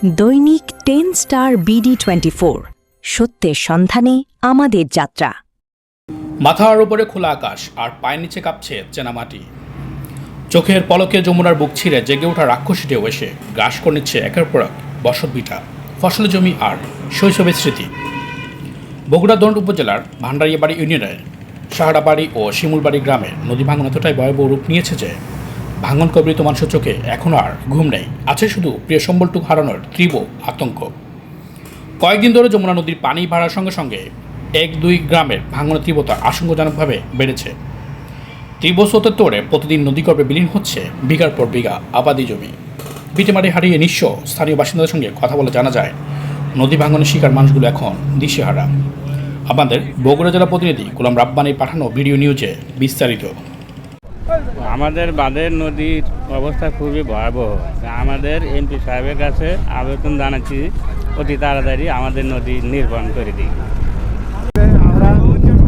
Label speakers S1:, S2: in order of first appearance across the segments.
S1: দৈনিক 10 star BD24 সত্যের সন্ধানে আমাদের যাত্রা।
S2: মাথার উপরে খোলা আকাশ আর পায়ের নিচে কাঁপছে চেনা মাটি। চোখের পলকে যমুনার বুক ছিঁড়ে জেগে ওঠা রাক্ষসী ঢেউ এসে গ্রাস করে নিচ্ছে একের পর এক বসত ভিটা, ফসল জমি আর শৈশবের স্মৃতি। বগুড়া দণ্ড উপজেলার ভান্ডারিয়াবাড়ি ইউনিয়নের সাহারাবাড়ি ও শিমুলবাড়ি গ্রামে নদী ভাঙন এতটাই ভয়াবহ রূপ নিয়েছে যে ভাঙন কবলিত মানুষের চোখে এখনও আর ঘুম নেই, আছে শুধু প্রিয় সম্বলটুকু হারানোর তীব্র আতঙ্ক। কয়েকদিন ধরে যমুনা নদীর পানি বাড়ার সঙ্গে সঙ্গে 1-2 গ্রামের ভাঙনের তীব্রতা আশঙ্কাজনকভাবে বেড়েছে। তীব্র স্রোতের তোড়ে প্রতিদিন নদীগর্ভে বিলীন হচ্ছে বিঘার পর বিঘা আবাদি জমি। ভিটেমাটি হারিয়ে নিঃস্ব স্থানীয় বাসিন্দাদের সঙ্গে কথা বলে জানা যায়, নদী ভাঙনের শিকার মানুষগুলো এখন দিশেহারা। আমাদের বগুড়া জেলা প্রতিনিধি গোলাম রাব্বানির পাঠানো ভিডিও নিউজে বিস্তারিত।
S3: আমাদের বাঁধের নদীর অবস্থা খুবই ভয়াবহ। আমাদের এমপি সাহেবের কাছে আবেদন জানাচ্ছি অতি তাড়াতাড়ি আমাদের নদী নির্মাণ করে দিই।
S4: আমরা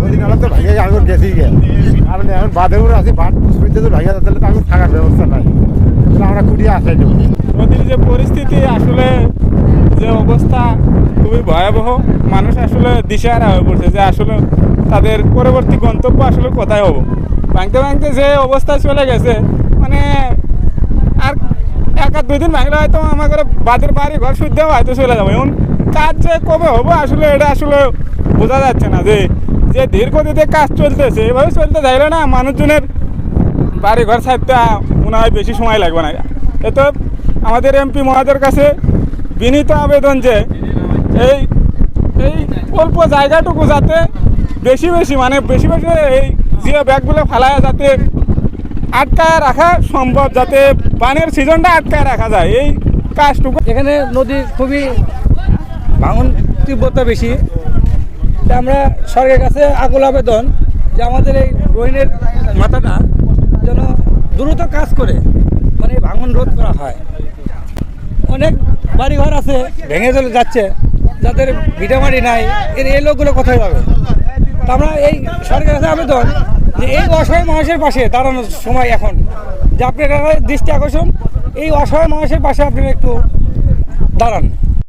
S4: নদী নালা তো ভাইয়া আগুন গেছি আর এখন বাঁধেও আছি, বাঁধ শুনতে তো ভাইয়া তাহলে তো আগুন থাকার ব্যবস্থা নাই, আমরা কুড়িয়ে আসাই দেবো।
S5: নদীর যে পরিস্থিতি, আসলে যে অবস্থা খুবই ভয়াবহ। মানুষ আসলে দিশেহারা হয়ে পড়ছে যে আসলে তাদের পরবর্তী গন্তব্য আসলে কোথায় হবো। ভাঙতে ভাঙতে যে অবস্থা চলে গেছে, মানে আর 1-2 দিন ভাঙলে হয়তো আমাদের বাদের বাড়ি ঘর শুদ্ধেও হয়তো চলে যাবো। এখন কাজ যে কবে হবো আসলে এটা আসলে বোঝা যাচ্ছে না। যে দীর্ঘদিতে কাজ চলতেছে, এভাবে চলতে চাইলে না মানুষজনের বাড়ি ঘর ছাড়তে মনে হয় বেশি সময় লাগবে না। এতো আমাদের এমপি মহাদের কাছে বিনীত আবেদন যে এই অল্প জায়গাটুকু যাতে বেশি এই জিও ব্যাগগুলো ফেলায় যাতে আটকায় রাখা সম্ভব, যাতে পানির সিজনটা আটকায় রাখা যায়, এই কাজটুকু।
S6: এখানে নদী খুবই ভাঙন তীব্রতা বেশি। আমরা সরকারের কাছে আকুল আবেদন যে আমাদের এই ড্রেনের মাথাটা যেন দ্রুত কাজ করে মানে ভাঙন রোধ করা হয়। অনেক বাড়িঘর আছে ভেঙে চলে যাচ্ছে, যাদের ভিটামাটি নাই, এই লোকগুলো কোথায় যাবে? আমরা এই সরকারের কাছে আবেদন যে এই অসহায় মানুষের পাশে দাঁড়ানোর সময় এখন, যে আপনার দৃষ্টি আকর্ষণ, এই অসহায় মানুষের পাশে আপনারা একটু দাঁড়ান।